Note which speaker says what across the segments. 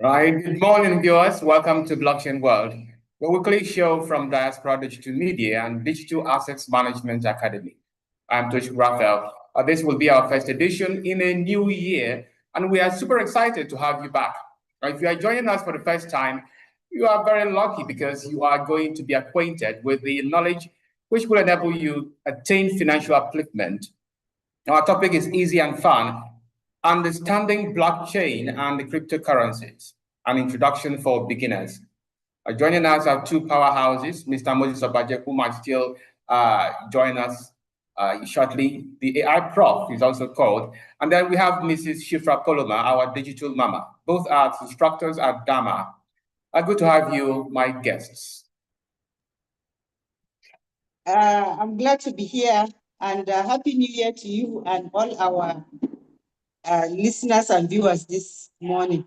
Speaker 1: Right. Good morning, viewers. Welcome to Blockchain World, the weekly show from Diaspora Digital Media and Digital Assets Management Academy. I'm Tosh Raphael. This will be our first edition in a new year, and we are super excited to have you back. If you are joining us for the first time, you are very lucky because you are going to be acquainted with the knowledge which will enable you attain financial upliftment. Our topic is easy and fun, understanding blockchain and the cryptocurrencies, an introduction for beginners. Joining us are two powerhouses, Mr. Moses Obaje, who might still join us shortly. The AI Prof is also called. And then we have Mrs. Shifra Koloma, our digital mama. Both are instructors at Dama. Good to have you, my guests.
Speaker 2: I'm glad to be here, and Happy New Year to you and all our listeners and viewers this morning.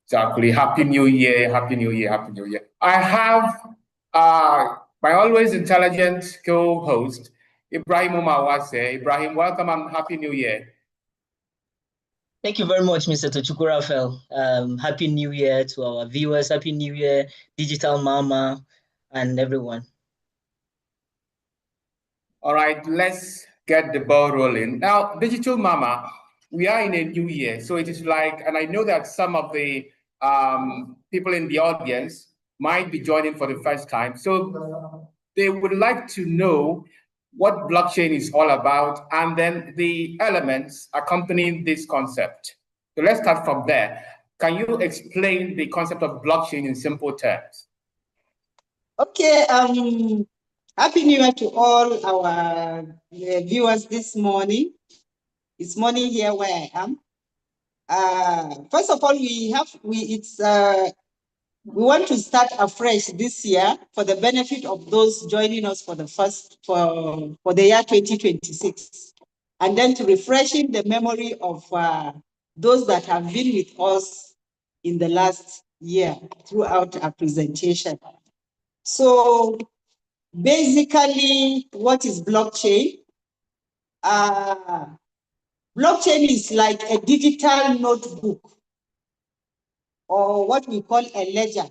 Speaker 1: Exactly. Happy New Year, Happy New Year, Happy New Year. I have my always intelligent co-host, Ibrahim Umawase. Ibrahim, welcome and Happy New Year.
Speaker 3: Thank you very much, Mr. Tochukurafel. Happy New Year to our viewers. Happy New Year, Digital Mama, and everyone.
Speaker 1: All right, let's get the ball rolling. Now, Digital Mama, we are in a new year. So it is like, and I know that some of the people in the audience might be joining for the first time. So they would like to know what blockchain is all about and then the elements accompanying this concept. So let's start from there. Can you explain the concept of blockchain in simple terms?
Speaker 2: Okay, Happy New Year to all our viewers this morning. It's morning here where I am. First of all, we want to start afresh this year for the benefit of those joining us for the year 2026, and then to refreshing the memory of those that have been with us in the last year throughout our presentation. So basically, what is blockchain? Blockchain is like a digital notebook, or what we call a ledger,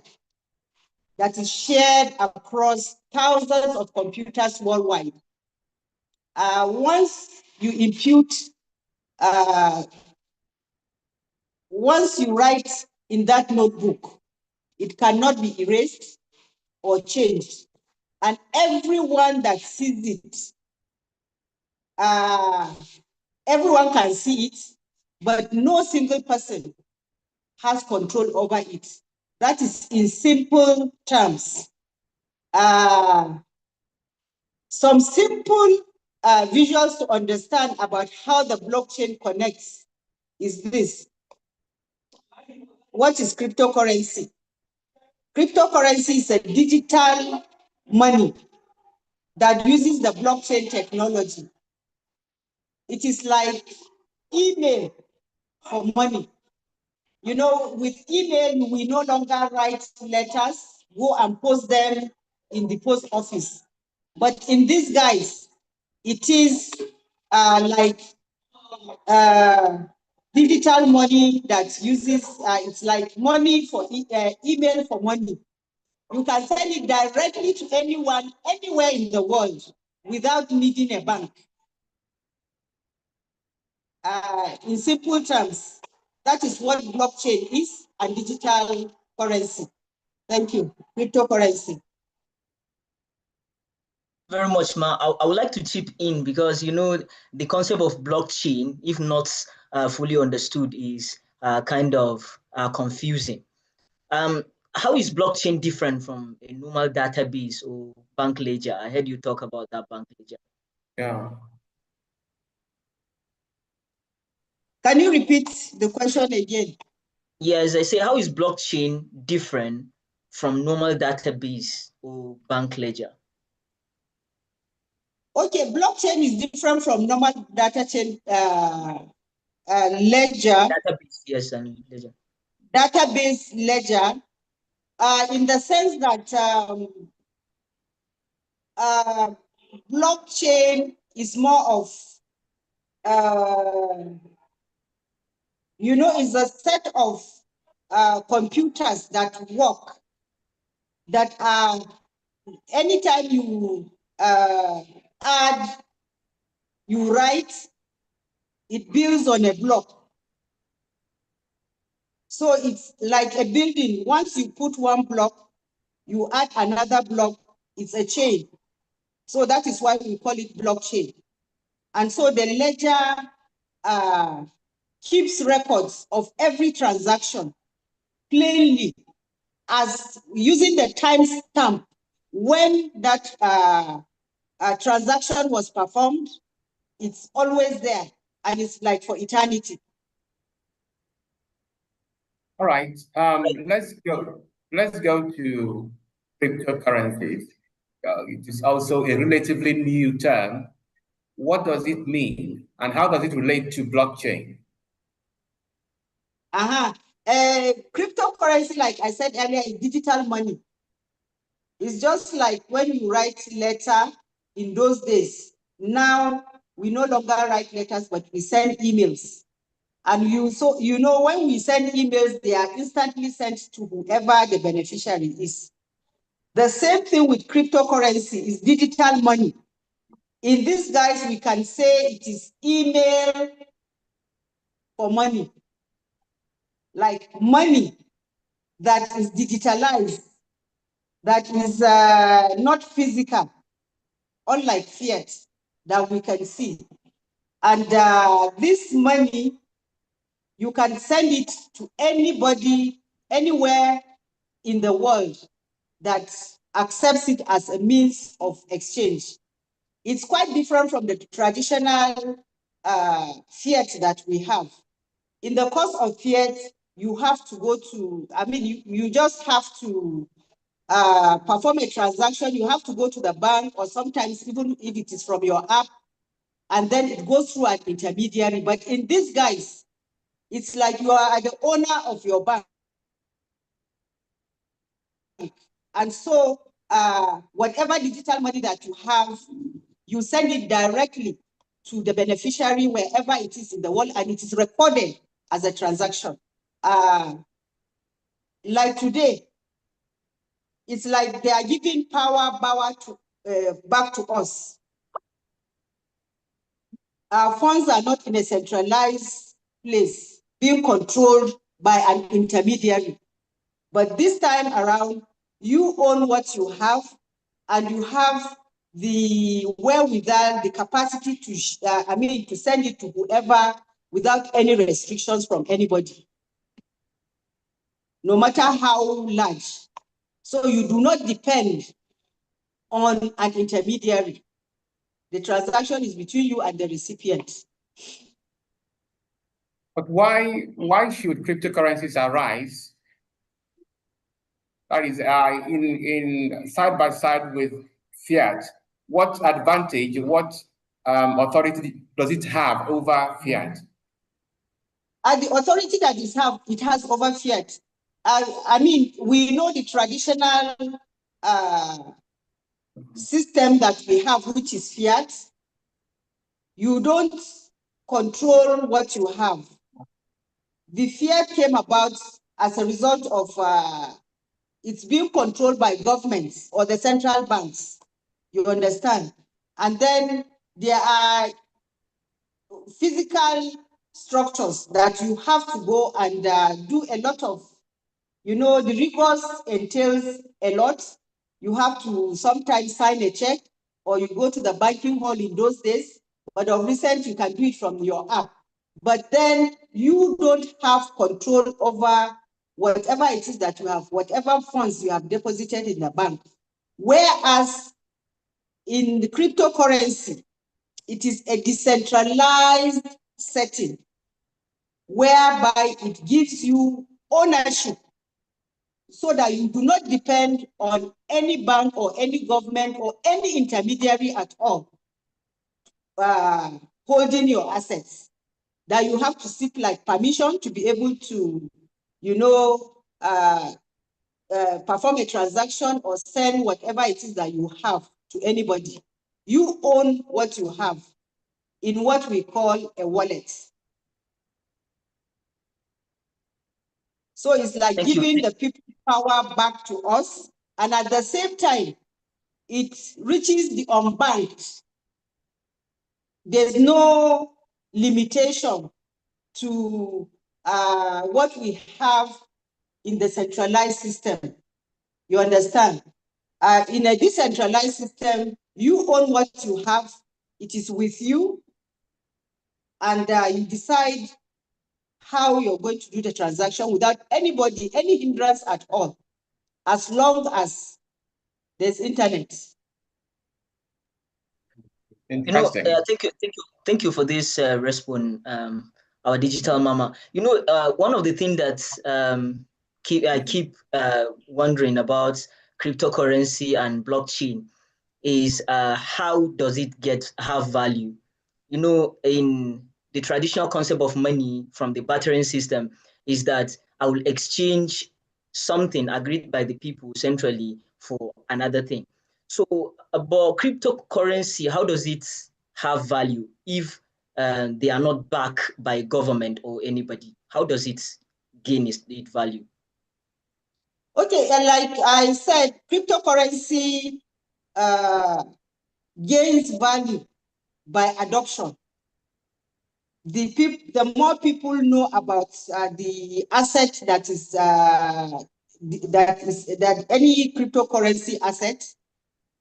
Speaker 2: that is shared across thousands of computers worldwide. Once you write in that notebook, it cannot be erased or changed. And everyone that sees it, everyone can see it, but no single person has control over it. That is in simple terms. Some simple visuals to understand about how the blockchain connects is this. What is cryptocurrency? Cryptocurrency is a digital money that uses the blockchain technology. It is like email for money. You know, with email, we no longer write letters, go and post them in the post office. But in this guise, it is like digital money that uses, it's like money for email for money. You can send it directly to anyone, anywhere in the world without needing a bank. In simple terms, that is what blockchain is and digital currency. Thank you. Cryptocurrency.
Speaker 3: Very much, Ma. I would like to chip in because, you know, the concept of blockchain, if not fully understood, is kind of confusing. How is blockchain different from a normal database or bank ledger? I heard you talk about that bank ledger.
Speaker 1: Yeah.
Speaker 2: Can you repeat the question again?
Speaker 3: Yes, I say, how is blockchain different from normal database or bank ledger?
Speaker 2: Okay, blockchain is different from normal ledger.
Speaker 3: Database, yes, and ledger.
Speaker 2: Database ledger, in the sense that blockchain is more of, you know, is a set of computers that work, that are, anytime you add, you write, it builds on a block. So it's like a building. Once you put one block, you add another block, it's a chain. So that is why we call it blockchain. And so the ledger keeps records of every transaction plainly, as using the timestamp when that transaction was performed. It's always there, and it's like for eternity.
Speaker 1: All right, let's go to cryptocurrencies. It is also a relatively new term. What does it mean, and how does it relate to blockchain?
Speaker 2: Cryptocurrency, like I said earlier, is digital money. It's just like when you write letter in those days. Now we no longer write letters, but we send emails. And you know, when we send emails, they are instantly sent to whoever the beneficiary is. The same thing with cryptocurrency, is digital money. In this, guys, we can say it is email for money. Like money that is digitalized, that is not physical, unlike fiat that we can see. And this money, you can send it to anybody, anywhere in the world that accepts it as a means of exchange. It's quite different from the traditional fiat that we have. In the course of fiat, you have to go to, you just have to perform a transaction. You have to go to the bank, or sometimes even if it is from your app, and then it goes through an intermediary. But in this, guys, it's like you are the owner of your bank. And so whatever digital money that you have, you send it directly to the beneficiary wherever it is in the world, and it is recorded as a transaction. Like today, it's like they are giving power to, back to us. Our funds are not in a centralized place, being controlled by an intermediary. But this time around, you own what you have, and you have the wherewithal, the capacity to, to send it to whoever without any restrictions from anybody, no matter how large. So you do not depend on an intermediary. The transaction is between you and the recipient.
Speaker 1: But why should cryptocurrencies arise? That is, in side by side with fiat. What advantage, what authority does it have over fiat?
Speaker 2: The authority that it has over fiat. We know the traditional system that we have, which is fiat. You don't control what you have. The fiat came about as a result of it's being controlled by governments or the central banks, you understand? And then there are physical structures that you have to go and do a lot of, the rigors entails a lot. You have to sometimes sign a check, or you go to the banking hall in those days, but of recent you can do it from your app. But then you don't have control over whatever it is that you have, whatever funds you have deposited in the bank. Whereas in the cryptocurrency, it is a decentralized setting whereby it gives you ownership, so that you do not depend on any bank or any government or any intermediary at all holding your assets, that you have to seek like permission to be able to, perform a transaction or send whatever it is that you have to anybody. You own what you have in what we call a wallet. So it's like
Speaker 3: Thank
Speaker 2: giving
Speaker 3: you.
Speaker 2: the people power back to us. And at the same time, it reaches the unbanked. There's no limitation to what we have in the centralized system. You understand? In a decentralized system, you own what you have. It is with you. And you decide how you're going to do the transaction without anybody, any hindrance at all, as long as there's internet.
Speaker 1: Interesting.
Speaker 3: Thank you for this response, our digital mama. One of the things that I keep wondering about cryptocurrency and blockchain is how does it have value? In the traditional concept of money from the bartering system is that I will exchange something agreed by the people centrally for another thing. So about cryptocurrency, how does it have value if they are not backed by government or anybody? How does it gain its value?
Speaker 2: Okay, and like I said, cryptocurrency gains value by adoption. The more people know about the asset that any cryptocurrency asset,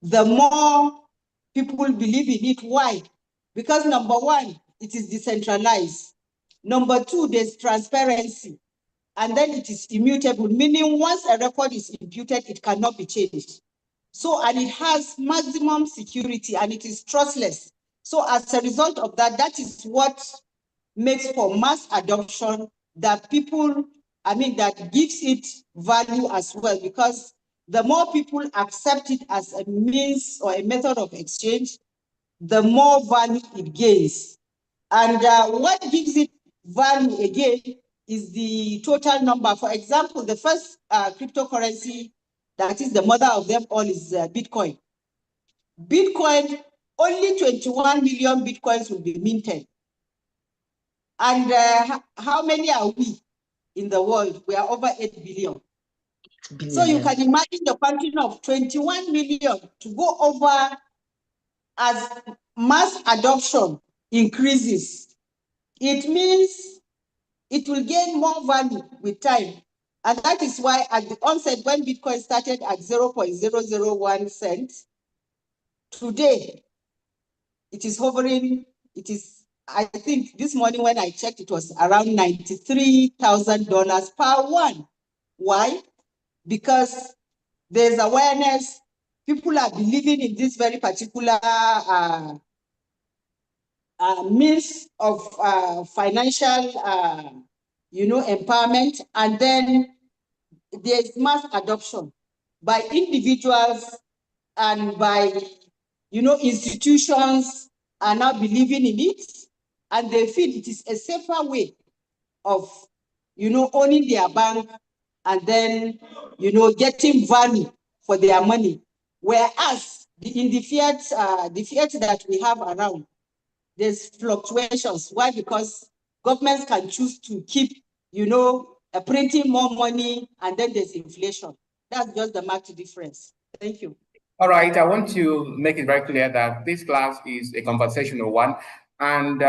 Speaker 2: the more people believe in it. Why? Because number one, it is decentralized. Number two, there's transparency. And then it is immutable, meaning once a record is imputed, it cannot be changed. So, and it has maximum security and it is trustless. So as a result of that, that is what makes for mass adoption, that gives it value as well, because the more people accept it as a means or a method of exchange, the more value it gains. And what gives it value again is the total number. For example, the first cryptocurrency that is the mother of them all is Bitcoin. Bitcoin, only 21 million Bitcoins will be minted. And how many are we in the world? We are over 8 billion. So you can imagine the quantity of 21 million to go over as mass adoption increases. It means it will gain more value with time. And that is why at the onset, when Bitcoin started at 0.001 cents, today it is hovering, I think this morning when I checked, it was around $93,000 per one. Why? Because there's awareness. People are believing in this very particular means of financial, empowerment, and then there's mass adoption by individuals and by, institutions are now believing in it, and they feel it is a safer way of, owning their bank and then, getting value for their money. Whereas in the fiat that we have around, there's fluctuations. Why? Because governments can choose to keep, printing more money, and then there's inflation. That's just the marked difference. Thank you.
Speaker 1: All right, I want to make it very clear that this class is a conversational one, and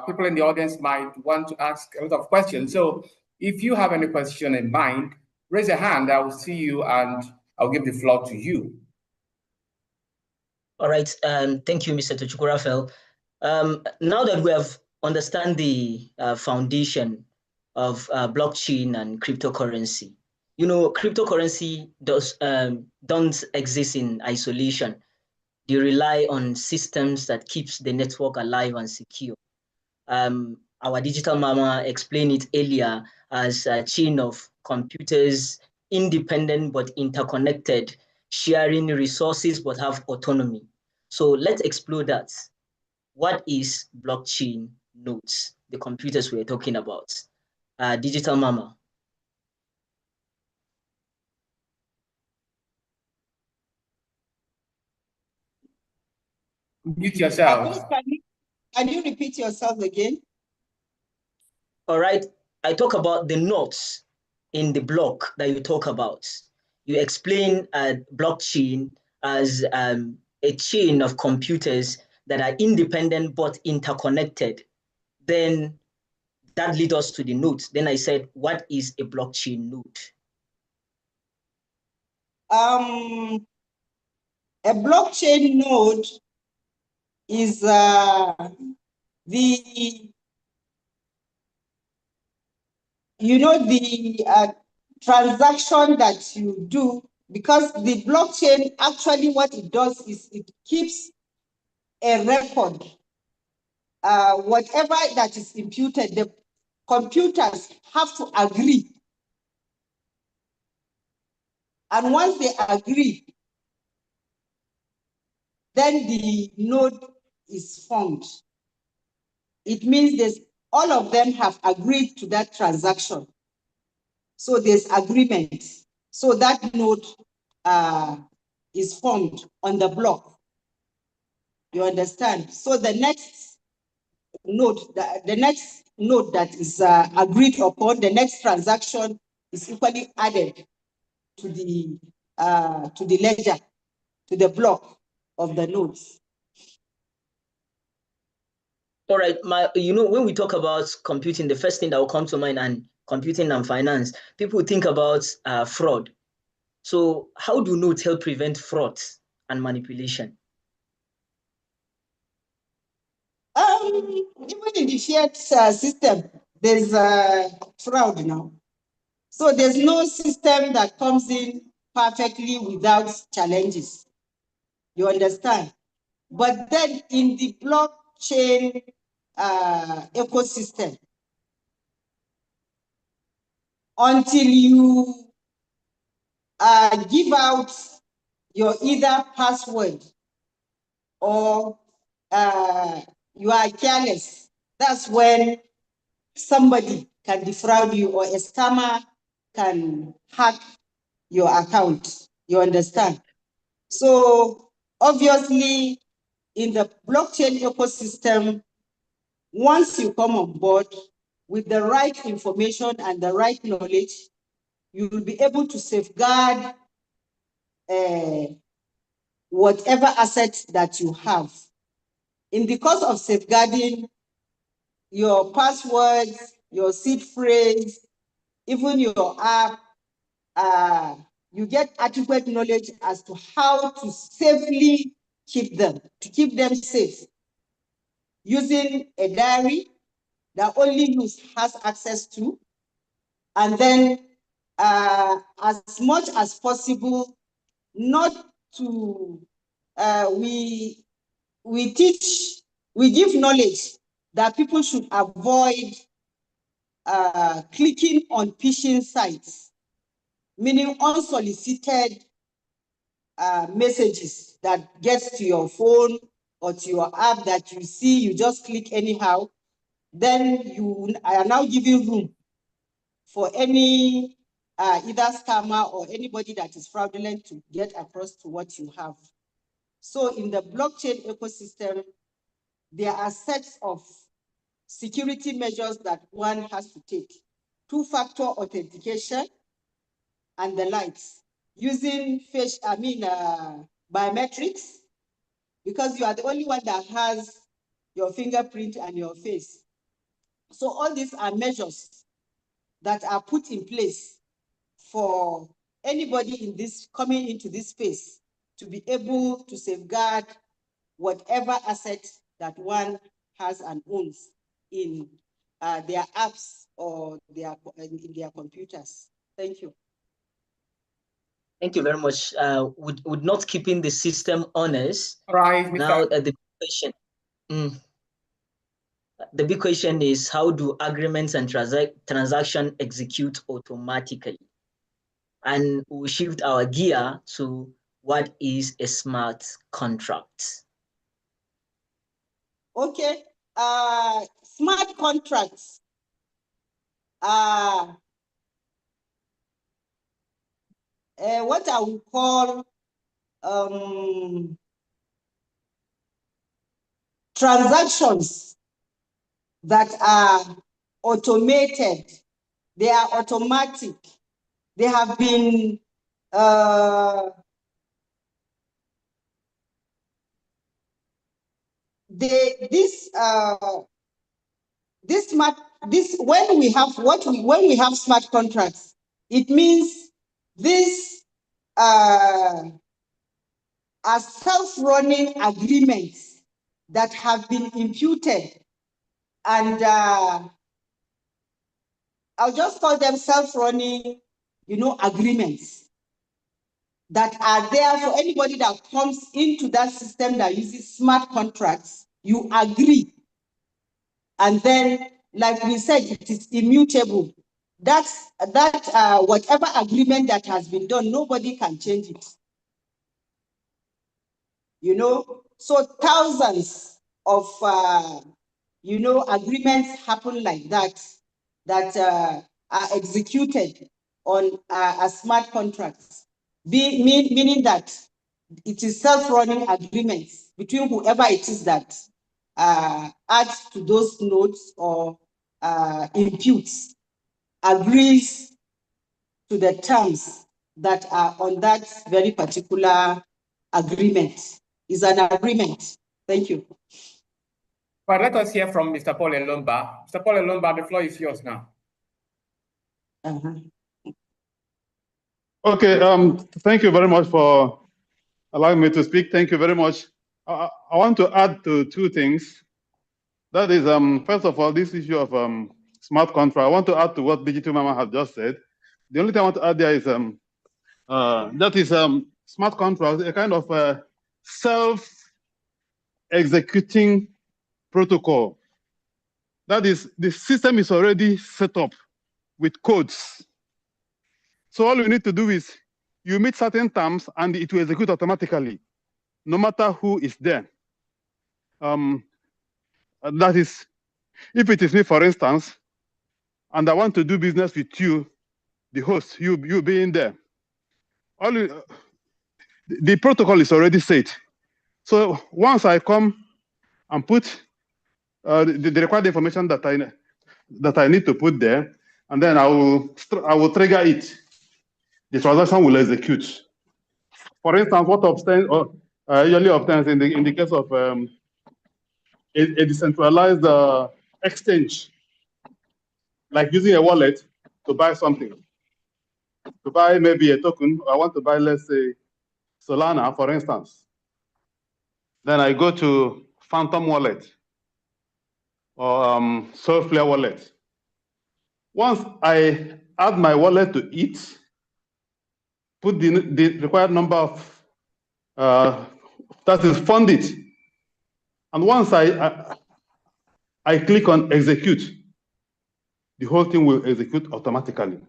Speaker 1: people in the audience might want to ask a lot of questions. So if you have any question in mind, raise a hand. I will see you and I'll give the floor to you.
Speaker 3: All right, thank you, Mr. Tochukwu. Now that we have understand the foundation of blockchain and cryptocurrency, cryptocurrency don't exist in isolation. They rely on systems that keeps the network alive and secure. Our digital mama explained it earlier as a chain of computers, independent but interconnected, sharing resources but have autonomy. So let's explore that. What is blockchain nodes, the computers we're talking about? Digital mama.
Speaker 1: Mute yourself.
Speaker 2: Can you repeat yourself again?
Speaker 3: All right, I talk about the nodes. in the block that you talk about. You explain blockchain as a chain of computers that are independent but interconnected. Then that leads us to the node. Then I said, what is a blockchain node?
Speaker 2: A blockchain node is the transaction that you do, because the blockchain actually what it does is it keeps a record. Whatever that is imputed, the computers have to agree. And once they agree, then the node is formed. It means all of them have agreed to that transaction. So there's agreement. So that node is formed on the block. You understand? So the next node, the next node that is agreed upon, the next transaction is equally added to the ledger, to the block of the nodes.
Speaker 3: All right, when we talk about computing, the first thing that will come to mind and computing and finance, people think about fraud. So how do nodes help prevent fraud and manipulation?
Speaker 2: Even in the fiat system, there's fraud now. So there's no system that comes in perfectly without challenges. You understand? But then in the blockchain ecosystem, until you give out your either password or you are careless, that's when somebody can defraud you or a scammer can hack your account. You understand? So obviously, in the blockchain ecosystem, once you come on board with the right information and the right knowledge, you will be able to safeguard whatever assets that you have. In the course of safeguarding your passwords, your seed phrase, even your app, you get adequate knowledge as to how to safely keep them, to keep them safe, using a diary that only you has access to, and then as much as possible, not to, we give knowledge that people should avoid clicking on phishing sites, meaning unsolicited messages that gets to your phone or to your app that you see, you just click anyhow. Then you are now giving room for any either scammer or anybody that is fraudulent to get across to what you have. So in the blockchain ecosystem, there are sets of security measures that one has to take. Two-factor authentication and the likes, using biometrics, because you are the only one that has your fingerprint and your face. So all these are measures that are put in place for anybody in this coming into this space to be able to safeguard whatever asset that one has and owns in their apps or in their computers. Thank you.
Speaker 3: Thank you very much. Would not keeping the system honest.
Speaker 1: Right.
Speaker 3: Now the question. The big question is, how do agreements and transactions execute automatically? And we'll shift our gear to what is a smart contract.
Speaker 2: Okay, smart contracts are what I would call transactions that are automated. They are automatic. There have been when we have smart contracts, it means this are self-running agreements that have been imputed, and I'll just call them self-running, agreements that are there for anybody that comes into that system that uses smart contracts. You agree, and then, like we said, it is immutable. That's whatever agreement that has been done, nobody can change it. So thousands of agreements happen like that are executed on smart contracts, meaning that it is self-running agreements between whoever it is that adds to those nodes or imputes, agrees to the terms that are on that very particular agreement. Is an agreement. Thank you.
Speaker 1: But let us hear from Mr. Paul Elomba. Mr. Paul Elomba, the floor is yours now.
Speaker 4: Okay, thank you very much for allowing me to speak. Thank you very much. I want to add to two things. That is, first of all, this issue of smart contract. I want to add to what Digital Mama has just said. The only thing I want to add there is that is smart contract, a kind of self-executing protocol. That is, the system is already set up with codes. So all you need to do is you meet certain terms and it will execute automatically, no matter who is there. That is, if it is me, for instance, and I want to do business with you, the host, you being there, the protocol is already set. So once I come and put the required information that I need to put there, and then I will trigger it, the transaction will execute. For instance, what usually obtains in the case of a decentralized exchange, like using a wallet to buy something, to buy maybe a token. I want to buy, let's say, Solana, for instance. Then I go to Phantom Wallet or Soulflare Wallet. Once I add my wallet to it, put the required number of, that is, fund it. And once I click on execute, the whole thing will execute automatically.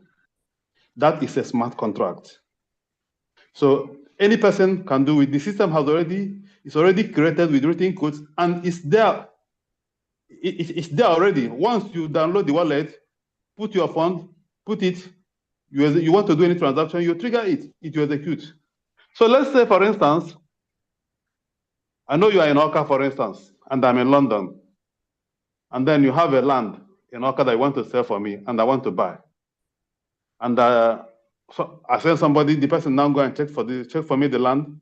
Speaker 4: That is a smart contract. So any person can do it. The system is already created with written codes, and it's there. It's there already. Once you download the wallet, put your fund, put it. You want to do any transaction, you trigger it. It will execute. So let's say, for instance, I know you are in Oka, for instance, and I'm in London. And then you have a land in Oka that you want to sell for me, and I want to buy. And so I send somebody, the person now go and check for me the land,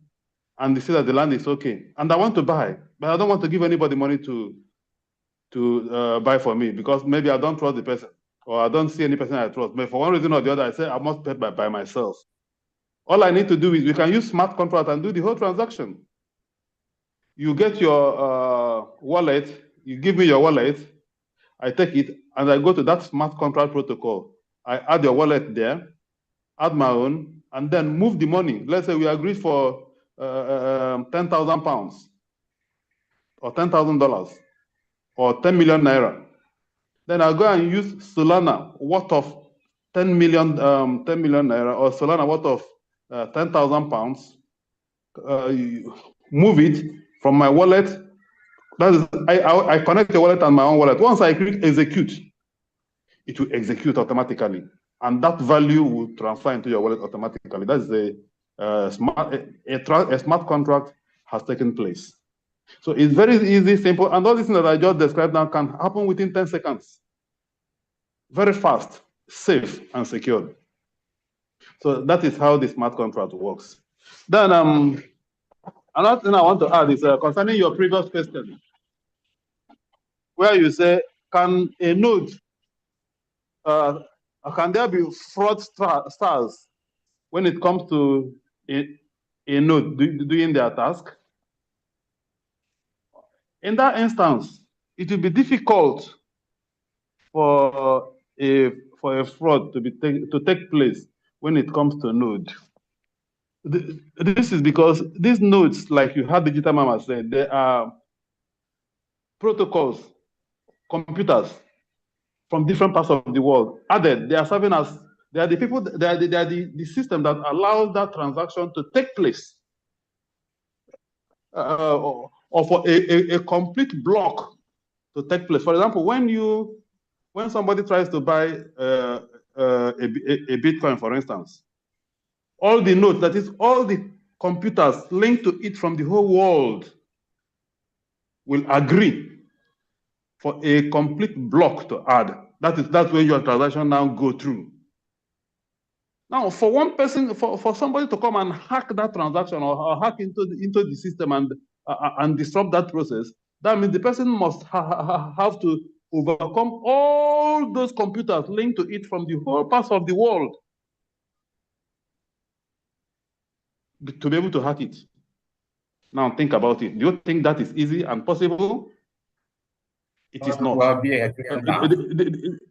Speaker 4: and they say that the land is okay. And I want to buy, but I don't want to give anybody money to buy for me, because maybe I don't trust the person, or I don't see any person I trust. But for one reason or the other, I say I must pay by myself. All I need to do is we can use smart contract and do the whole transaction. You get your wallet, you give me your wallet, I take it, and I go to that smart contract protocol. I add your wallet there, add my own, and then move the money. Let's say we agreed for 10,000 pounds, or $10,000, or 10 million naira. Then I'll go and use Solana worth of 10 million naira, or Solana worth of 10,000 pounds. Move it from my wallet. That is, I connect the wallet and my own wallet. Once I click execute, it will execute automatically, and that value will transfer into your wallet automatically. That's a smart contract has taken place. So it's very easy, simple, and all these things that I just described now can happen within 10 seconds. Very fast, safe, and secure. So that is how the smart contract works. Then another thing I want to add is concerning your previous question, where you say, can a node, can there be fraudsters when it comes to a node doing their task? In that instance, it will be difficult for a fraud to take place when it comes to node. This is because these nodes, like you had Digital Mama said, they are protocols, computers from different parts of the world added. They are serving as, they are the people, they are the system that allows that transaction to take place, or for a complete block to take place. For example, when somebody tries to buy a Bitcoin, for instance, all the nodes, that is all the computers linked to it from the whole world, will agree for a complete block to add. That's where your transaction now go through. Now, for one person, for somebody to come and hack that transaction or hack into the system and disrupt that process, that means the person must have to overcome all those computers linked to it from the whole parts of the world to be able to hack it. Now think about it. Do you think that is easy and possible? It is not.
Speaker 1: Well, yeah,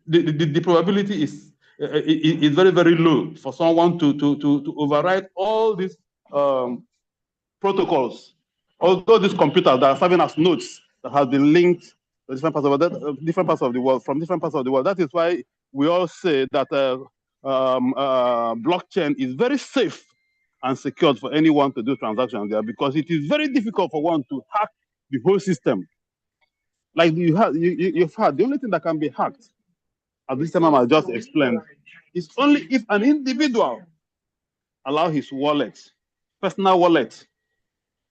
Speaker 4: the probability is very, very low for someone to override all these protocols, although these computers that are serving as nodes that have been linked to different parts of the world, from different parts of the world. That is why we all say that blockchain is very safe and secured for anyone to do transactions there, because it is very difficult for one to hack the whole system. Like you've had, the only thing that can be hacked, as this time I just explained, is only if an individual allow his wallet, personal wallet,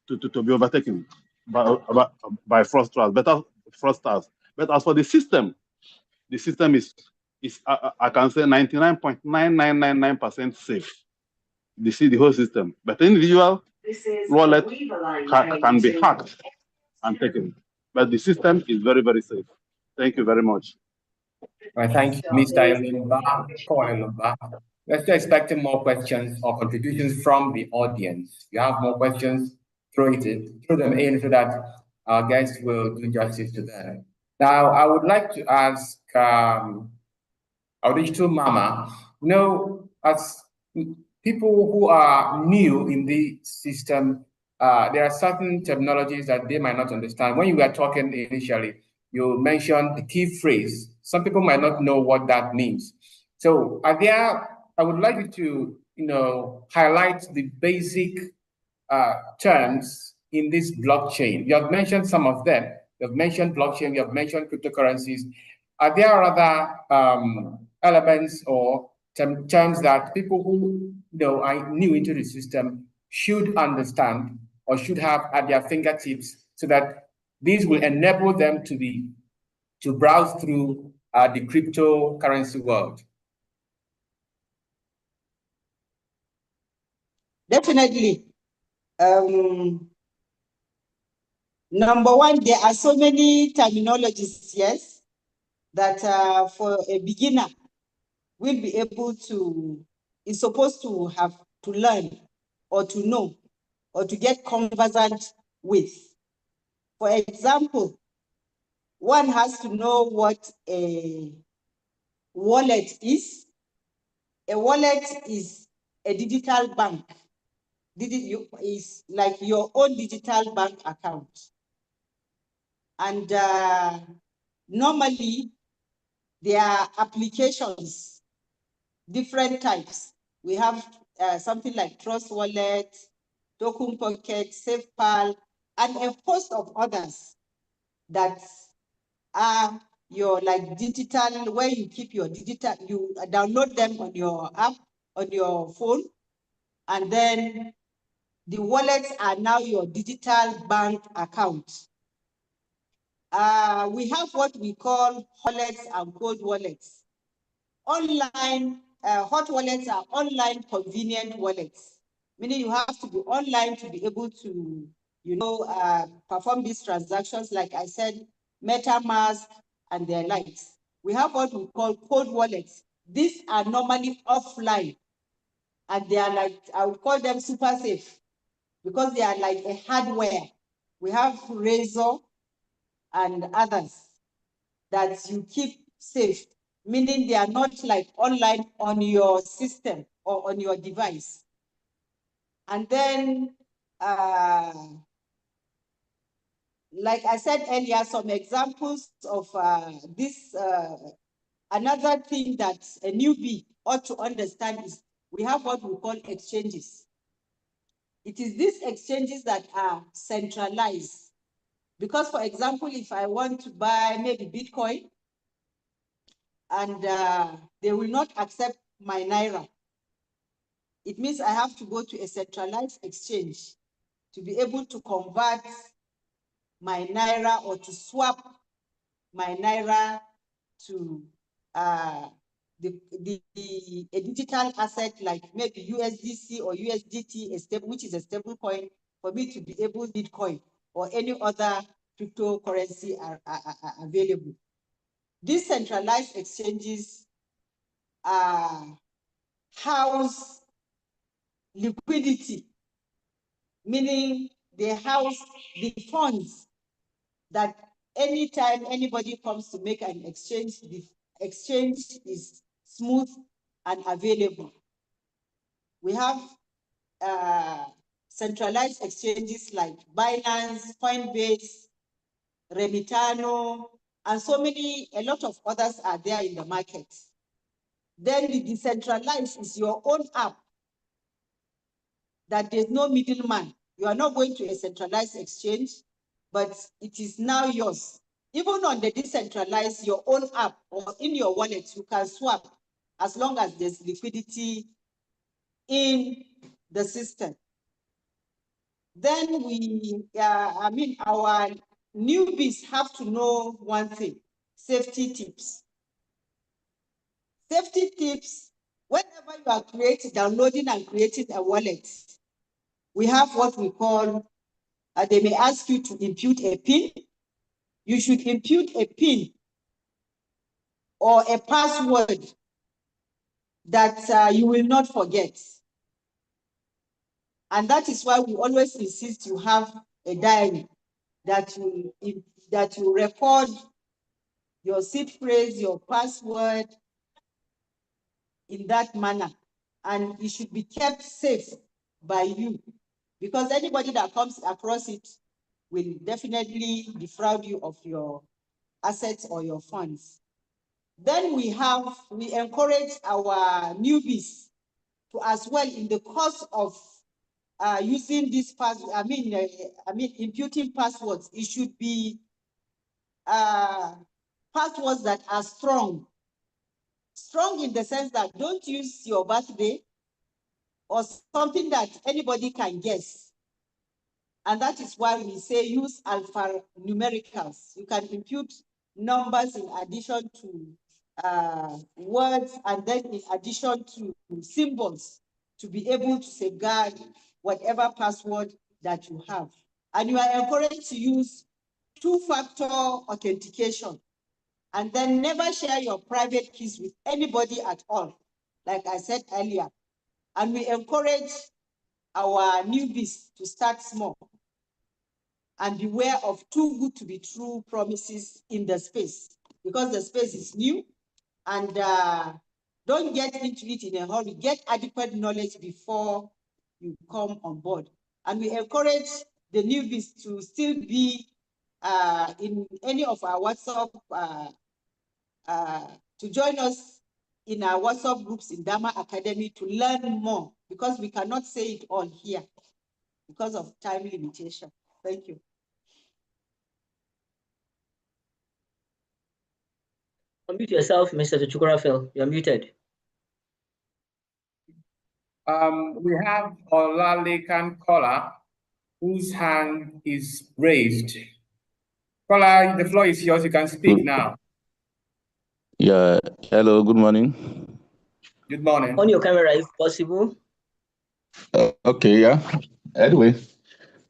Speaker 4: to be overtaken by fraudsters. But as for the system is I can say 99.9999% safe. You see the whole system, but the individual wallet can be hacked and taken. But the system is very, very safe. Thank you very much.
Speaker 1: Well, thank you, Mr. Elumba, Paul Elumba. We're still expecting more questions or contributions from the audience. If you have more questions, throw them in so that our guests will do justice to them. Now, I would like to ask our digital mama, as people who are new in the system, there are certain terminologies that they might not understand. When you were talking initially, you mentioned the key phrase. Some people might not know what that means. So I would like you to, highlight the basic terms in this blockchain. You have mentioned some of them. You have mentioned blockchain, you have mentioned cryptocurrencies. Are there other elements or terms that people who are new into the system should understand or should have at their fingertips, so that these will enable them to browse through the cryptocurrency world?
Speaker 2: Definitely. Number one, there are so many terminologies, yes, that for a beginner will be able to, is supposed to have to learn or to know or to get conversant with. For example, one has to know what a wallet is. A wallet is a digital bank. Is like your own digital bank account. And normally, there are applications, different types. We have something like Trust Wallet, Token Pocket, SafePal, and a host of others that are your digital, where you keep your digital, you download them on your app, on your phone, and then the wallets are now your digital bank account. We have what we call wallets and cold wallets. Online hot wallets are online convenient wallets, meaning you have to be online to be able to, perform these transactions, like I said, MetaMask and their likes. We have what we call cold wallets. These are normally offline, and they are like, I would call them super safe because they are like a hardware. We have Razor and others that you keep safe, meaning they are not like online on your system or on your device. And then, like I said earlier, some examples of this. Another thing that a newbie ought to understand is we have what we call exchanges. It is these exchanges that are centralized. Because, for example, if I want to buy maybe Bitcoin, and they will not accept my Naira, it means I have to go to a centralized exchange to be able to convert my Naira or to swap my Naira to a digital asset like maybe USDC or USDT, which is a stable coin, for me to be able to Bitcoin or any other cryptocurrency are available. These centralized exchanges house liquidity, meaning they house the funds that anytime anybody comes to make an exchange, the exchange is smooth and available. We have centralized exchanges like Binance, Coinbase, Remitano, and a lot of others are there in the market. Then the decentralized is your own app that there's no middleman. You are not going to a centralized exchange, but it is now yours. Even on the decentralized, your own app or in your wallet, you can swap as long as there's liquidity in the system. Then our newbies have to know one thing: safety tips. Safety tips, whenever you are downloading and creating a wallet, we have what we call, they may ask you to impute a PIN. You should impute a PIN or a password that you will not forget. And that is why we always insist you have a diary that you record your seed phrase, your password in that manner. And it should be kept safe by you, because anybody that comes across it will definitely defraud you of your assets or your funds. Then we encourage our newbies to, as well, in the course of using this imputing passwords, it should be passwords that are strong. Strong in the sense that don't use your birthday or something that anybody can guess. And that is why we say use alphanumericals. You can impute numbers in addition to words, and then in addition to symbols, to be able to safeguard whatever password that you have. And you are encouraged to use two-factor authentication, and then never share your private keys with anybody at all, like I said earlier. And we encourage our newbies to start small and beware of too good to be true promises in the space, because the space is new, and don't get into it in a hurry. Get adequate knowledge before you come on board. And we encourage the newbies to still be in any of our WhatsApp, to join us in our WhatsApp groups in Dharma Academy to learn more, because we cannot say it all here because of time limitation. Thank you.
Speaker 3: Unmute yourself, Mr. Chukwurafel. You're muted.
Speaker 1: We have Olalekan Kola, whose hand is raised. Kola, the floor is yours. You can speak now.
Speaker 5: Yeah, hello, good morning.
Speaker 1: Good morning.
Speaker 3: On your camera, if possible.
Speaker 5: Okay, yeah. Anyway,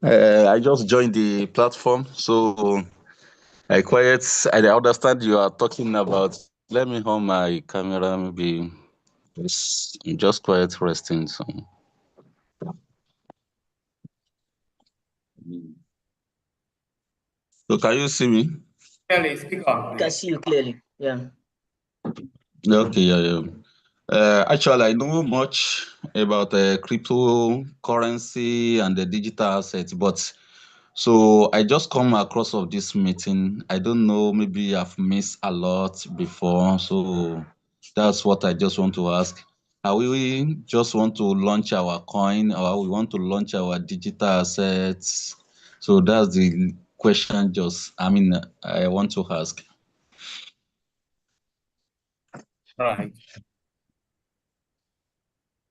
Speaker 5: I just joined the platform, so I understand you are talking about. Let me on my camera, maybe. I'm just quiet resting. So can you see me?
Speaker 1: Kelly, speak up,
Speaker 3: I can
Speaker 1: please.
Speaker 3: see you clearly. Yeah.
Speaker 5: Okay, yeah. Actually, I know much about cryptocurrency and the digital assets, but so I just come across of this meeting. I don't know, maybe I've missed a lot before, so that's what I just want to ask. Are we just want to launch our coin, or we want to launch our digital assets? So that's the question. I want to ask.
Speaker 1: Right.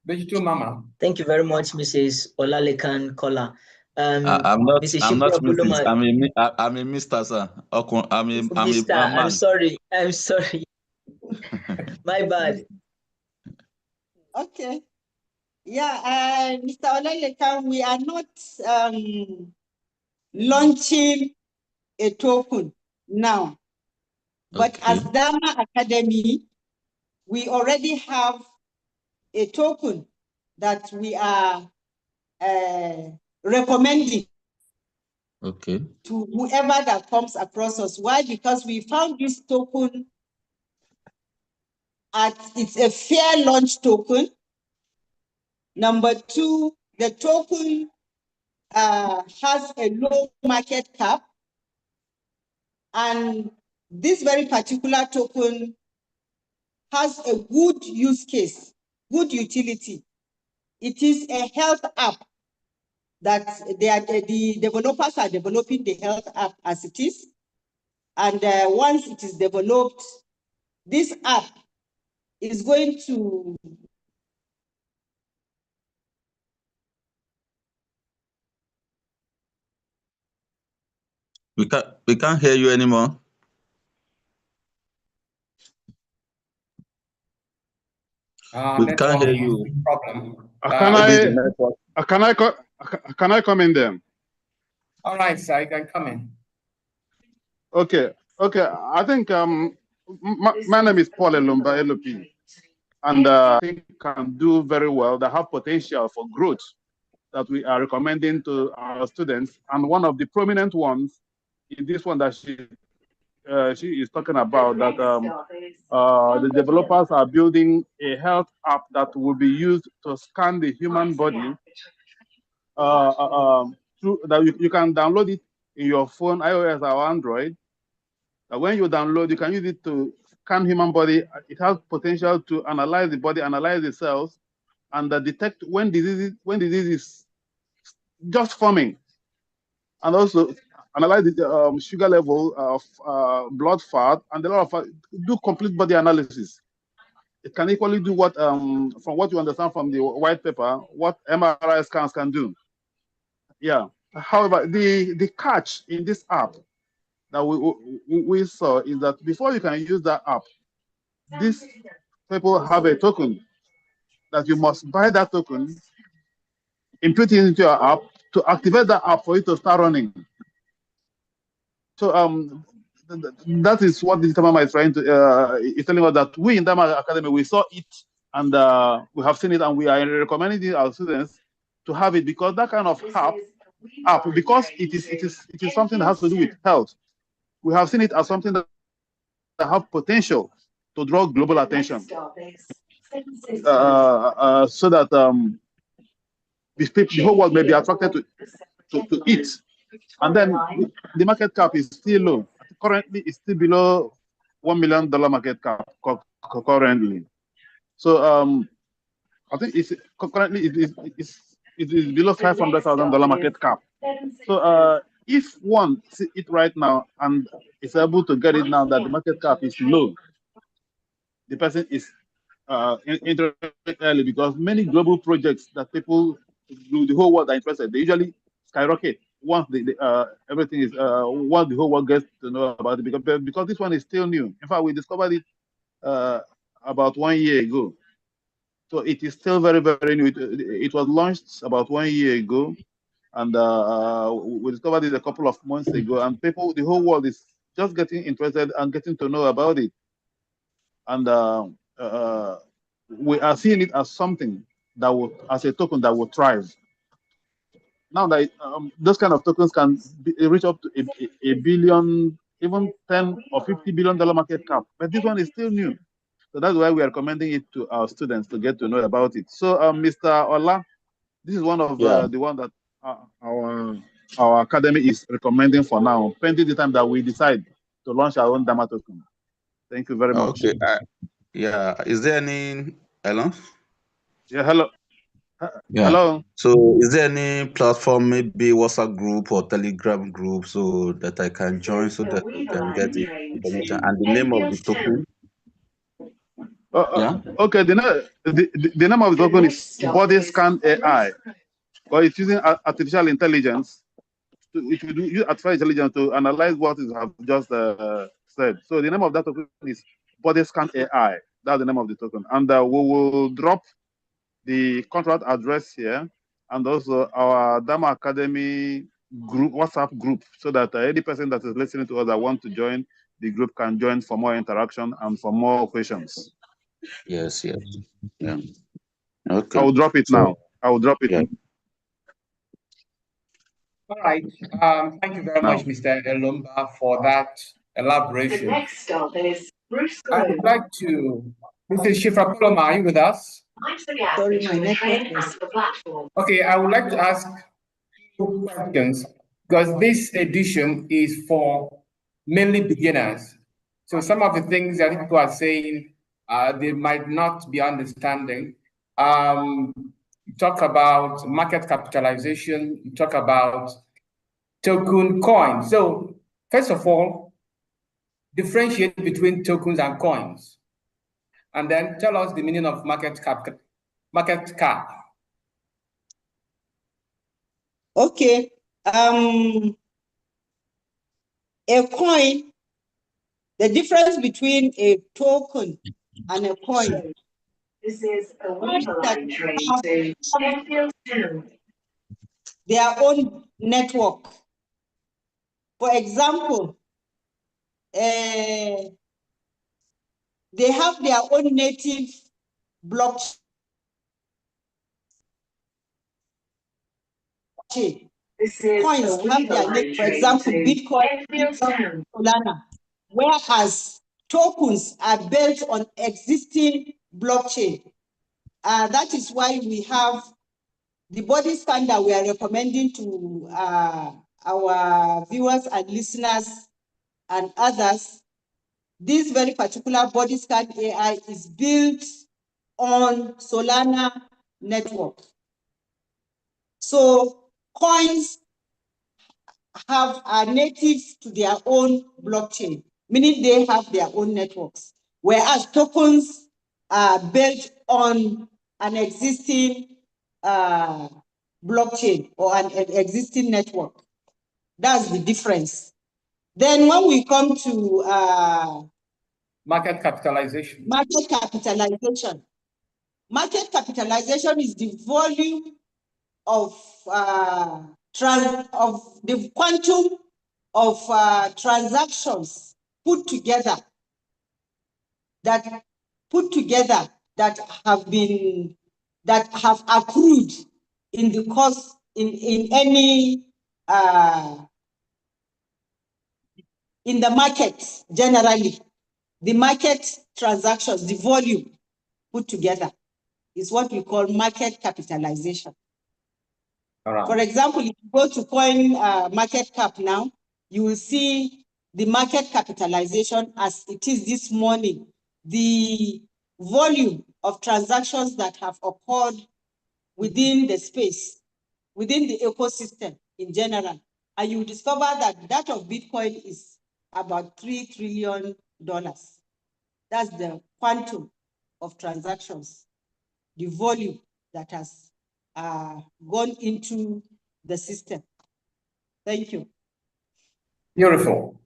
Speaker 1: Digital Mama.
Speaker 3: Thank you very much, Mrs. Olalekan Kola.
Speaker 5: I'm not.
Speaker 3: Mrs.
Speaker 5: I'm not
Speaker 3: Shukura
Speaker 5: Mrs.
Speaker 3: Buluma,
Speaker 5: I'm a Mister. Sir. I'm
Speaker 3: Mr.
Speaker 5: a
Speaker 3: I'm
Speaker 5: man.
Speaker 3: sorry. I'm sorry. My bad.
Speaker 2: Okay. Yeah, Mr. Olalekan, we are not launching a token now. But as
Speaker 5: Okay.
Speaker 2: Dama Academy, we already have a token that we are recommending
Speaker 5: Okay.
Speaker 2: to whoever that comes across us. Why? Because we found this token it's a fair launch token. Number two, the token has a low market cap. And this very particular token has a good use case, good utility. It is a health app that the developers are developing the health app as it is. And once it is developed, this app is going to
Speaker 5: We can't hear you anymore. We can't hear
Speaker 1: Network
Speaker 5: you.
Speaker 1: problem.
Speaker 5: Maybe the network.
Speaker 4: Can I come in there?
Speaker 1: All right, sir, you can come in.
Speaker 4: Okay. I think my name is Paul Elumba LOP, and I think can do very well. They have potential for growth that we are recommending to our students. And one of the prominent ones is this one that she is talking about, that the developers are building a health app that will be used to scan the human body. Through that you can download it in your phone, iOS or Android. When you download, you can use it to scan human body. It has potential to analyze the body, analyze the cells, and detect when disease is just forming, and also analyze the sugar level of blood fat, and a lot of do complete body analysis. It can equally do what, from what you understand from the white paper, what MRI scans can do. Yeah. However, the catch in this app that we saw is that before you can use that app, these people have a token that you must buy that token, input it into your app to activate that app for it to start running. So that is what Digital Mama is trying to is telling us, that we in Dama Academy, we saw it, and we have seen it, and we are recommending our students to have it, because that kind of app, because it is something that has to do with health. We have seen it as something that have potential to draw global attention, so that the whole world may be attracted to it. And then the market cap is still low. Currently, it's still below $1 million market cap currently. So I think it's currently it is below $500,000 market cap. So if one see it right now and is able to get it now that the market cap is low, the person is interested early, because many global projects that people do, the whole world are interested, they usually skyrocket once everything is once the whole world gets to know about it, because this one is still new. In fact, we discovered it about 1 year ago. So it is still very, very new. It was launched about 1 year ago, and we discovered it a couple of months ago. And people, the whole world is just getting interested and getting to know about it. And we are seeing it as something that will, as a token that will thrive. Now that those kind of tokens can reach up to a billion, even 10 or $50 billion market cap, but this one is still new. So that's why we are recommending it to our students to get to know about it. So, Mr. Ola, this is one of the one that our academy is recommending for now, pending the time that we decide to launch our own Dama token. Thank you very much.
Speaker 5: Okay. Yeah. Is there any? Hello?
Speaker 4: Yeah. Hello.
Speaker 5: Yeah.
Speaker 4: Hello.
Speaker 5: So is there any platform, maybe WhatsApp group or Telegram group, so that I can join so that we can get the information and the name of the token? Yeah.
Speaker 4: Okay. The name of the token is Body Scan AI, but it's using artificial intelligence. It should use artificial intelligence to analyze what you have just said. So the name of that token is Body Scan AI. That's the name of the token, and we will drop the contract address here, and also our Dama Academy group, WhatsApp group, so that any person that is listening to us that want to join the group can join for more interaction and for more questions.
Speaker 5: Yes. Yes. Yeah. Okay.
Speaker 4: I will drop it now. I will drop it.
Speaker 5: Yeah.
Speaker 1: All right. Thank you very much, Mr. Elumba, for that elaboration.
Speaker 6: The next stop is Bruce
Speaker 1: I would like to, Mrs. Shifra Paloma, are you with us?
Speaker 2: Sorry, my network is.
Speaker 1: Okay, I would like to ask two questions because this edition is for mainly beginners. So some of the things that people are saying, they might not be understanding. You talk about market capitalization, you talk about token coins. So first of all, differentiate between tokens and coins. And then tell us the meaning of market cap.
Speaker 2: Okay. A coin, the difference between a token and a coin.
Speaker 6: This is a Waterline train to Enfield Town.
Speaker 2: Their own network. For example, they have their own native blockchain.
Speaker 6: This is
Speaker 2: Coins have their native, for example, Bitcoin, Solana, whereas tokens are built on existing blockchain. That is why we have the body scan that we are recommending to our viewers and listeners and others. This very particular body scan AI is built on Solana network. So coins are native to their own blockchain, meaning they have their own networks, whereas tokens are built on an existing blockchain or an existing network. That's the difference. Then when we come to
Speaker 1: market capitalization.
Speaker 2: Market capitalization is the volume of the quantum of transactions put together that have accrued in the course in any in the market generally. The market transactions, the volume put together is what we call market capitalization.
Speaker 1: Right.
Speaker 2: For example, if you go to coin market cap now, you will see the market capitalization as it is this morning, the volume of transactions that have occurred within the space, within the ecosystem in general. And you discover that of Bitcoin is about $3 trillion. That's the quantum of transactions, the volume that has gone into the system. Thank you.
Speaker 1: Beautiful.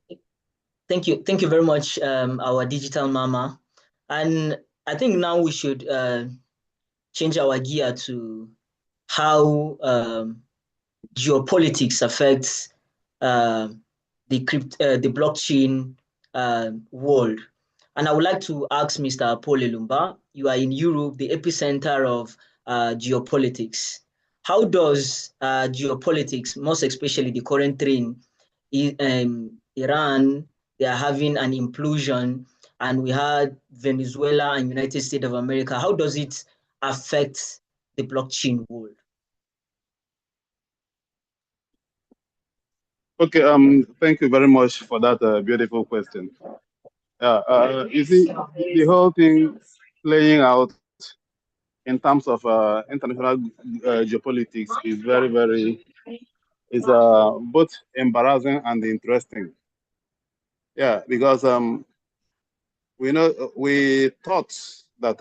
Speaker 3: Thank you very much, our digital mama. And I think now we should change our gear to how geopolitics affects the blockchain world. And I would like to ask Mr. Paul Elumba, you are in Europe, the epicenter of geopolitics. How does geopolitics, most especially the current trend, Iran, they are having an implosion, and we had Venezuela and United States of America. How does it affect the blockchain world?
Speaker 4: Okay, thank you very much for that beautiful question. You see, the whole thing playing out in terms of international geopolitics is both embarrassing and interesting. Yeah, because we thought that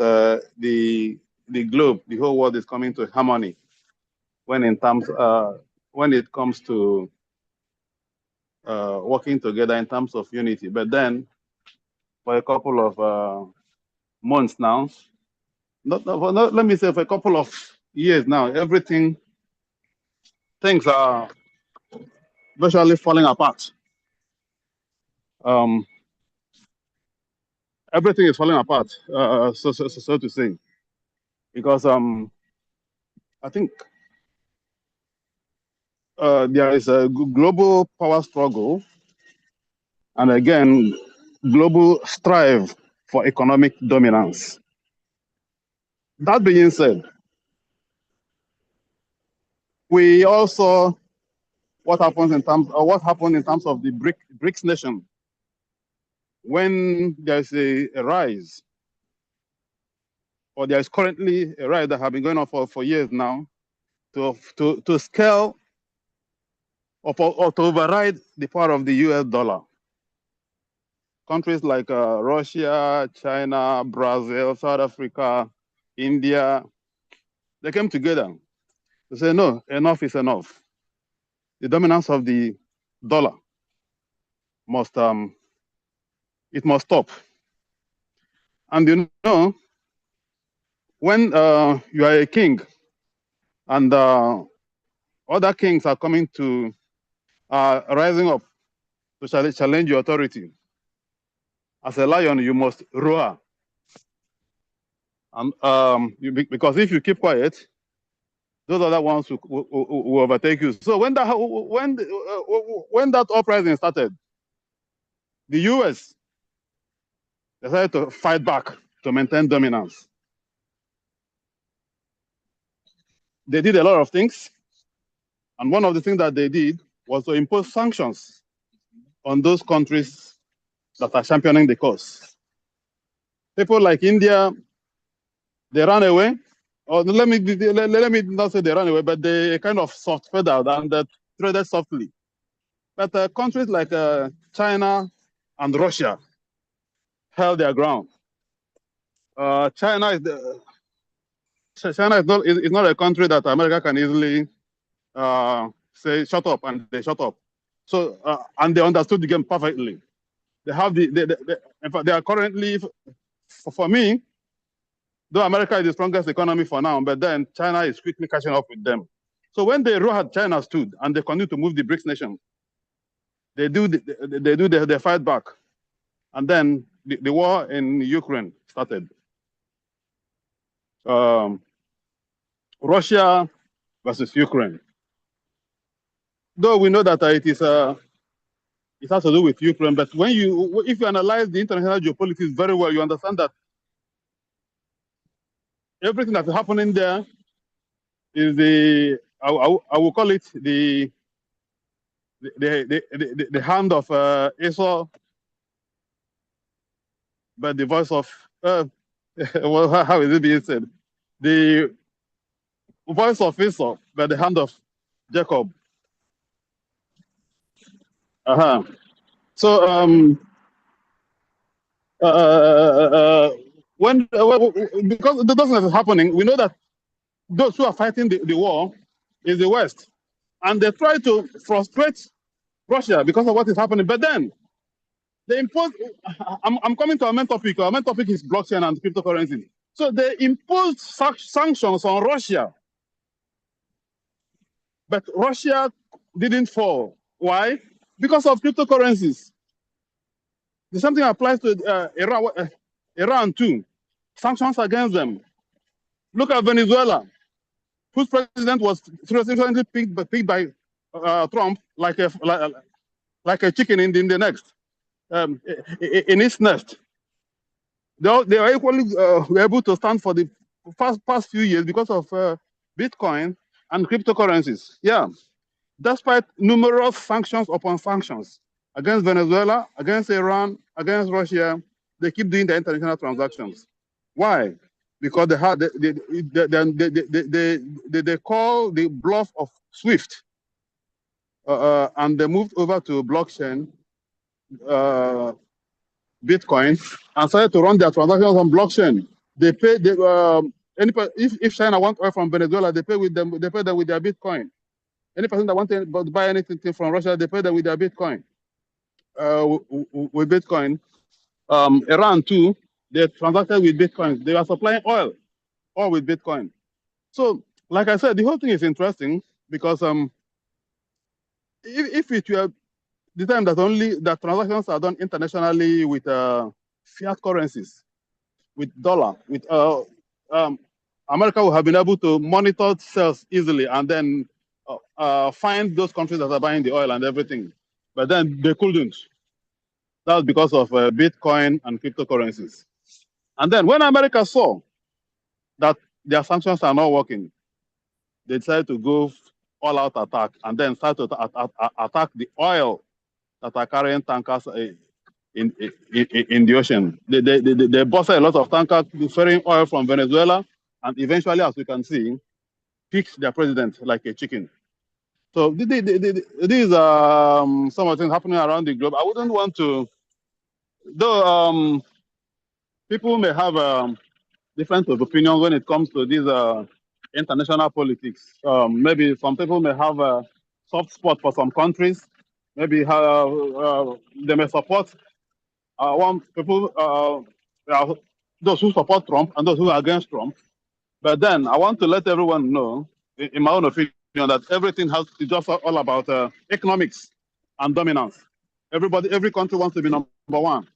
Speaker 4: the globe, the whole world is coming to harmony when it comes to working together in terms of unity. But then, for a couple of months now, let me say for a couple of years now, things are virtually falling apart. Everything is falling apart, so to say, because I think there is a global power struggle, and again, global strive for economic dominance. That being said, we also what happened in terms of the BRICS nation when there's a rise, or there is currently a rise that have been going on for years now, to scale or to override the power of the US dollar. Countries like Russia, China, Brazil, South Africa, India, they came together to say, no, enough is enough. The dominance of the dollar must stop. And when you are a king and other kings are coming to rising up to challenge your authority, as a lion, you must roar. And because if you keep quiet, those other ones will overtake you. So when that uprising started, the US decided to fight back to maintain dominance. They did a lot of things, and one of the things that they did was to impose sanctions on those countries that are championing the cause. People like India, they ran away. Or let me not say they ran away, but they kind of soft feathered and they traded softly. But countries like China and Russia held their ground. China is not a country that America can easily say shut up, and they shut up. So and they understood the game perfectly. They have in fact, they are currently, for me, though America is the strongest economy for now, but then China is quickly catching up with them. So when they had China stood and they continue to move the BRICS nation, they fight back, and then the war in Ukraine started. Russia versus Ukraine. Though we know that it has to do with Ukraine, but if you analyze the international geopolitics very well, you understand that everything that's happening there is I will call it the hand of Esau, but the voice of well, how is it being said? The voice of Esau, but the hand of Jacob. So because the doesn't is happening, we know that those who are fighting the war is the West, and they try to frustrate Russia because of what is happening. But then they impose. I'm coming to our main topic. Our main topic is blockchain and cryptocurrencies. So they imposed sanctions on Russia, but Russia didn't fall. Why? Because of cryptocurrencies. The same thing applies to Iran too. Sanctions against them. Look at Venezuela, whose president was recently picked by Trump like a chicken in the next, in its nest. They are equally were able to stand for the past few years because of Bitcoin and cryptocurrencies. Yeah, despite numerous sanctions upon sanctions against Venezuela, against Iran, against Russia, they keep doing the international transactions. Why? Because they call the bluff of SWIFT, and they moved over to blockchain, Bitcoin, and started to run their transactions on blockchain. They pay if China wants oil from Venezuela, they pay them with their Bitcoin. Any person that wants to buy anything from Russia, they pay them with their Bitcoin. With Bitcoin, Iran too, they transacted with Bitcoin. They are supplying oil with Bitcoin. So, like I said, the whole thing is interesting because if it were the time that transactions are done internationally with fiat currencies, with dollar, with America will have been able to monitor sales easily and then find those countries that are buying the oil and everything. But then they couldn't. That's because of Bitcoin and cryptocurrencies. And then when America saw that their sanctions are not working, they decided to go all-out attack and then start to attack the oil that are carrying tankers in the ocean. They busted a lot of tankers ferrying oil from Venezuela, and eventually, as we can see, picked their president like a chicken. So these some of the things happening around the globe. I wouldn't want to, though people may have different opinions when it comes to these international politics. Maybe some people may have a soft spot for some countries. Maybe they may support those who support Trump and those who are against Trump. But then I want to let everyone know, in my own opinion, that everything is just all about economics and dominance. Every country wants to be number one.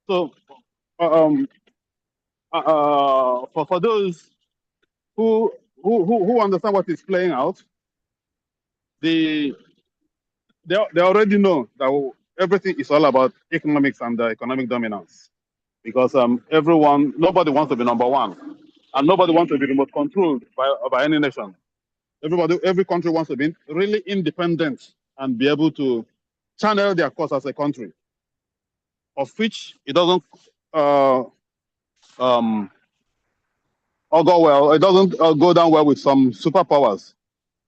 Speaker 4: So for those who understand what is playing out, they already know that everything is all about economics and economic dominance. Because nobody wants to be number one, and nobody wants to be remote controlled by any nation. Every country wants to be really independent and be able to channel their course as a country, of which it doesn't go well. It doesn't go down well with some superpowers,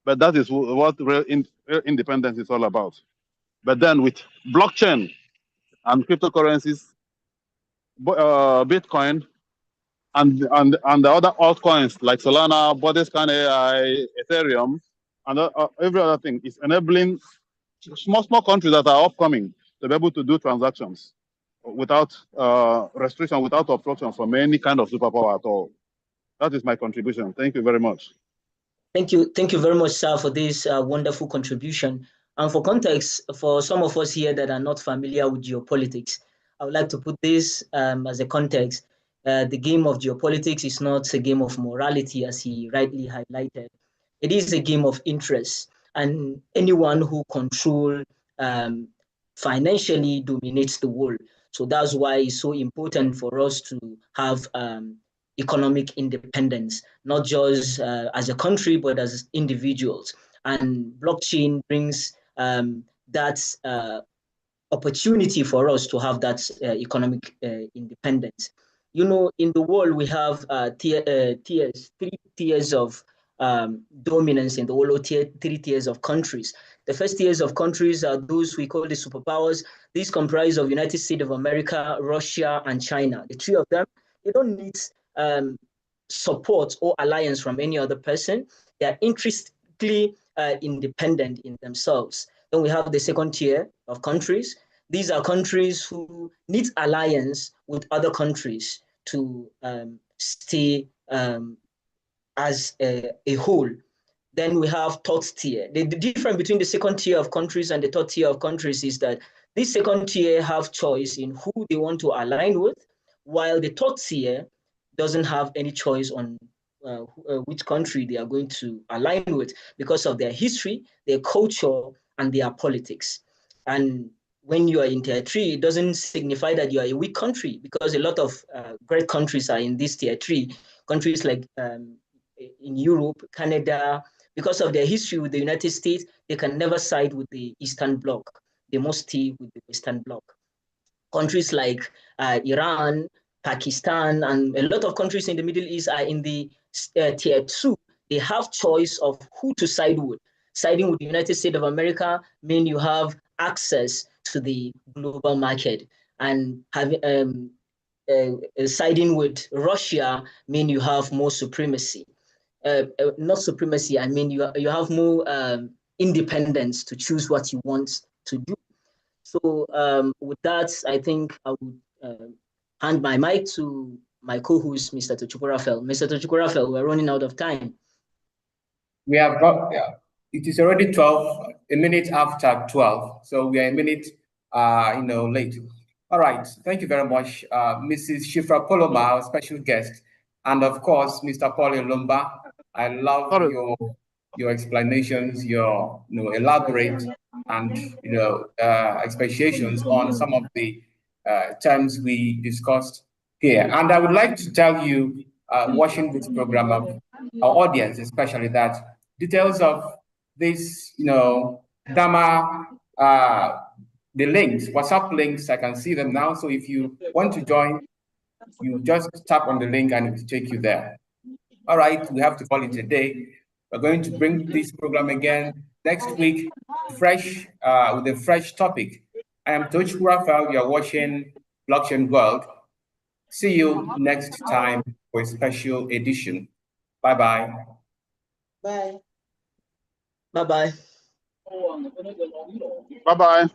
Speaker 4: but that is what real independence is all about. But then with blockchain and cryptocurrencies, Bitcoin, and the other altcoins like Solana, Bodyscan AI, Ethereum, and every other thing is enabling small countries that are upcoming to be able to do transactions without restriction, without obstruction from any kind of superpower at all. That is my contribution. Thank you very much.
Speaker 3: Thank you very much, sir, for this wonderful contribution. And for context, for some of us here that are not familiar with geopolitics, I would like to put this as a context. The game of geopolitics is not a game of morality, as he rightly highlighted. It is a game of interest, and anyone who controls financially dominates the world. So that's why it's so important for us to have economic independence, not just as a country, but as individuals. And blockchain brings that opportunity for us to have that economic independence. You know, in the world, we have three tiers of dominance in the world, three tiers of countries. The first tiers of countries are those we call the superpowers. These comprise of United States of America, Russia, and China. The three of them, they don't need support or alliance from any other person. They are intrinsically independent in themselves. Then we have the second tier of countries. These are countries who need alliance with other countries to stay as a whole. Then we have third tier. The difference between the second tier of countries and the third tier of countries is that this second tier have choice in who they want to align with, while the third tier doesn't have any choice on which country they are going to align with because of their history, their culture, and their politics. And when you are in tier 3, it doesn't signify that you are a weak country, because a lot of great countries are in this tier 3. Countries like in Europe, Canada, because of their history with the United States, they can never side with the Eastern Bloc. They must stay with the Western Bloc. Countries like Iran, Pakistan, and a lot of countries in the Middle East are in the tier 2. They have choice of who to side with. Siding with the United States of America means you have access to the global market, and having siding with Russia means you have more supremacy. Not supremacy, I mean you have more independence to choose what you want to do. So with that, I think I would hand my mic to my co-host, Mr. Tochukwu-Raphael. Mr. Tochukwu-Raphael, we're running out of time.
Speaker 1: We have got, it is already 12, a minute after 12. So we are a minute, late. All right. Thank you very much, Mrs. Shifra Poloma, our special guest. And of course, Mr. Paul Lumba. I love your explanations, your elaborate and expatiations on some of the terms we discussed here. And I would like to tell you, watching this program, of our audience especially, that details of this, Dama, the links, WhatsApp links, I can see them now. So if you want to join, you just tap on the link and it will take you there. All right, we have to call it a day. We're going to bring this program again next week, fresh, with a fresh topic. I am Tochukwu-Raphael. You're watching Blockchain World. See you next time for a special edition. Bye-bye.
Speaker 2: Bye.
Speaker 3: Bye-bye.
Speaker 4: Bye-bye.